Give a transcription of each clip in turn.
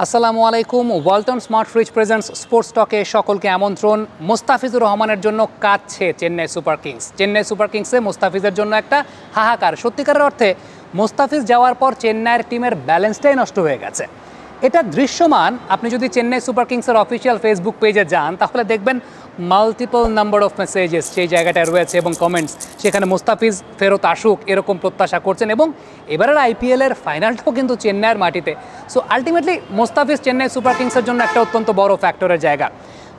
আসসালামু আলাইকুম। Walton smart fridge presents sports টকে সকলকে আমন্ত্রণ। মোস্তাফিজুর রহমানের জন্য কাঁদছে Chennai super kings. Chennai super কিংসে মোস্তাফিজের জন্য একটা হাহাকার। সত্যিকারের অর্থে মোস্তাফিজ যাওয়ার পর চেন্নাইয়ের টিমের ব্যালেন্সটাই নষ্ট হয়ে গেছে। এটা দৃশ্যমান। আপনি যদি চেন্নাই সুপার কিংসের অফিসিয়াল ফেসবুক পেজে যান তাহলে দেখবেন মাল্টিপল নাম্বার অফ মেসেজেস সেই জায়গাটায় রয়েছে এবং কমেন্টস, সেখানে মোস্তাফিজ ফেরত আসুক এরকম প্রত্যাশা করছেন। এবং এবারের আইপিএলের ফাইনালটাও কিন্তু চেন্নাইয়ের মাটিতে। So ultimately Mustafiz Chennai super কিংসের জন্য একটা অত্যন্ত বড় ফ্যাক্টরের জায়গা।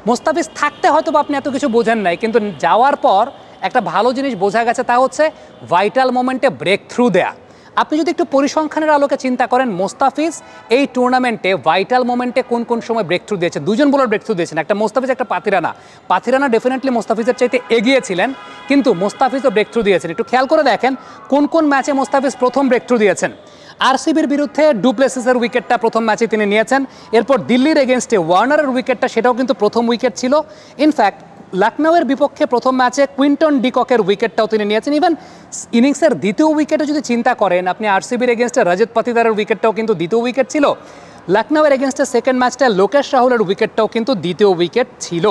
মোস্তাফিজ থাকতে হয়তো বা আপনি এত কিছু বোঝেন নাই, কিন্তু যাওয়ার পর একটা ভালো জিনিস বোঝা গেছে, তা হচ্ছে ভাইটাল মোমেন্টে ব্রেক থ্রু দেয়া। আপনি যদি একটু পরিসংখ্যানের আলোকে চিন্তা করেন, মোস্তাফিজ এই টুর্নামেন্টে ভাইটাল মোমেন্টে কোন কোন সময় ব্রেক থ্রু দিয়েছে, দুজন বোলার ব্রেক থ্রু দিয়েছেন, একটা মোস্তাফিজ একটা পাথিরানা ডেফিনেটলি মোস্তাফিজের চাইতে এগিয়ে ছিলেন, কিন্তু মোস্তাফিজও ব্রেক থ্রু দিয়েছেন। একটু খেয়াল করে দেখেন কোন কোন ম্যাচে মোস্তাফিজ প্রথম ব্রেক থ্রু দিয়েছেন। আরসিবির বিরুদ্ধে ডুপ্লেসিসের উইকেটটা প্রথম ম্যাচে তিনি নিয়েছেন। এরপর দিল্লির এগেনস্টে ওয়ার্নারের উইকেটটা, সেটাও কিন্তু প্রথম উইকেট ছিল। ইনফ্যাক্ট লখনউয়ের বিপক্ষে প্রথম ম্যাচে কুইন্টন ডিককের উইকেটটাও তিনি নিয়েছেন। ইভেন ইনিংসের দ্বিতীয় উইকেটে যদি চিন্তা করেন আপনি, আরসিবির এগেনস্টে রজত পাতিদারের উইকেটটাও কিন্তু দ্বিতীয় উইকেট ছিল। লখনউয়ের এগেনস্টে সেকেন্ড ম্যাচটা লোকেশ রাহুলের উইকেটটাও কিন্তু দ্বিতীয় উইকেট ছিল।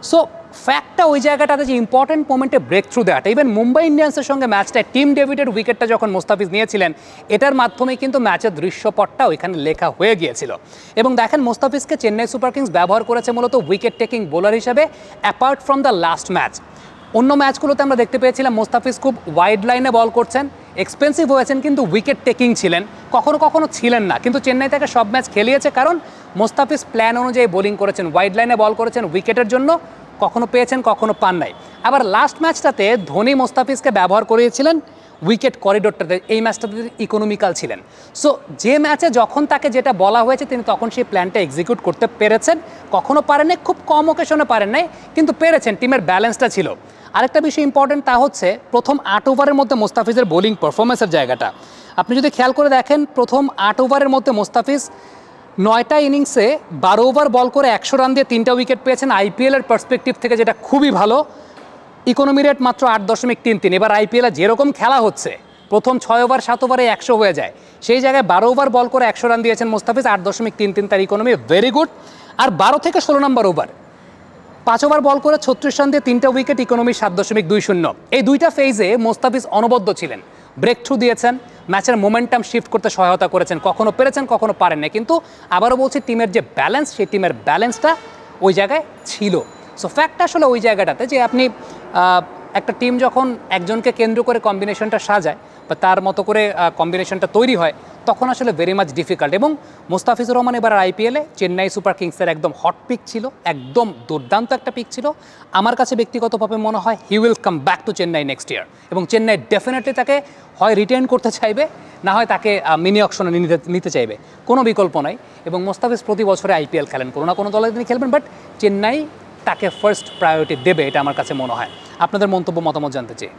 সো ফ্যাক্টটা ওই জায়গাটাতে যে ইম্পর্টেন্ট মোমেন্টে ব্রেক থ্রু দেওয়াটা, ইভেন মুম্বাই ইন্ডিয়ান্সের সঙ্গে ম্যাচটা টিম ডেভিডের উইকেটটা যখন মোস্তাফিজ নিয়েছিলেন, এটার মাধ্যমে কিন্তু ম্যাচের দৃশ্যপটটা ওইখানে লেখা হয়ে গিয়েছিল। এবং দেখেন মোস্তাফিজকে চেন্নাই সুপার কিংস ব্যবহার করেছে মূলত উইকেট টেকিং বোলার হিসেবে, apart from the last match. অন্য ম্যাচগুলোতে আমরা দেখতে পেয়েছিলাম মোস্তাফিজ খুব ওয়াইড লাইনে বল করছেন, এক্সপেন্সিভ হয়েছেন, কিন্তু উইকেট টেকিং ছিলেন, কখনো কখনো ছিলেন না। কিন্তু চেন্নাই তাকে সব ম্যাচ খেলিয়েছে, কারণ মোস্তাফিজ প্ল্যান অনুযায়ী বোলিং করেছেন, ওয়াইড লাইনে বল করেছেন, উইকেটের জন্য কখনো পেয়েছেন কখনো পান নাই। আবার লাস্ট ম্যাচটাতে ধোনি মোস্তাফিজকে ব্যবহার করিয়েছিলেন উইকেট করিডোরটাতে, এই ম্যাচটাতে ইকোনমিক্যাল ছিলেন। সো যে ম্যাচে যখন তাকে যেটা বলা হয়েছে তিনি তখন সেই প্ল্যানটা এক্সিকিউট করতে পেরেছেন। কখনো পারেন নাই, খুব কম ওকেশনে পারেন নাই, কিন্তু পেরেছেন, টিমের ব্যালেন্সটা ছিল। আরেকটা বিষয় ইম্পর্টেন্ট, তা হচ্ছে প্রথম 8 ওভারের মধ্যে মোস্তাফিজের বোলিং পারফরমেন্সের জায়গাটা আপনি যদি খেয়াল করে দেখেন, প্রথম 8 ওভারের মধ্যে মোস্তাফিজ 9টা ইনিংসে 12 ওভার বল করে 100 রান দিয়ে 3টা উইকেট পেয়েছেন। আইপিএলের পার্সপেক্টিভ থেকে যেটা খুবই ভালো। ইকোনমি রেট মাত্র 8.33। এবার আইপিএলে যেরকম খেলা হচ্ছে, প্রথম 6 ওভার 7 ওভারে 100 হয়ে যায়, সেই জায়গায় 12 ওভার বল করে 100 রান দিয়েছেন মোস্তাফিজ, 8.33 তার ইকোনমি, ভেরি গুড। আর 12 থেকে 16 নম্বর ওভার 5 ওভার বল করে 36 রান দিয়ে 3টা উইকেট, ইকোনমি 7.20। এই দুইটা ফেজে মোস্তাফিজ অনবদ্য ছিলেন, ব্রেক থ্রু দিয়েছেন, ম্যাচের মোমেন্টাম শিফট করতে সহায়তা করেছেন, কখনো পেরেছেন কখনো পারেন না। কিন্তু আবারও বলছি, টিমের যে ব্যালেন্স, সেই টিমের ব্যালেন্সটা ওই জায়গায় ছিল। সো ফ্যাক্ট আসলে ওই জায়গাটাতে যে আপনি একটা টিম যখন একজনকে কেন্দ্র করে কম্বিনেশনটা সাজায় বা তার মতো করে কম্বিনেশনটা তৈরি হয়, তখন আসলে ভেরি মাচ ডিফিকাল্ট। এবং মোস্তাফিজুর রহমান এবার আইপিএলে চেন্নাই সুপার কিংসের একদম হট পিক ছিল, একদম দুর্দান্ত একটা পিক ছিল। আমার কাছে ব্যক্তিগতভাবে মনে হয় he will come back to Chennai next year, এবং চেন্নাই ডেফিনেটলি তাকে হয় রিটেন করতে চাইবে, না হয় তাকে মিনি অকশনে নিতে চাইবে, কোনো বিকল্প নাই। এবং মোস্তাফিজ প্রতি বছরে আইপিএল খেলেন, কোনো না কোনো দলে তিনি খেলবেন, বাট চেন্নাই তাকে ফার্স্ট প্রায়োরিটি দেবে, এটা আমার কাছে মনে হয়। আপনাদের মন্তব্য মতামত জানতে চাই।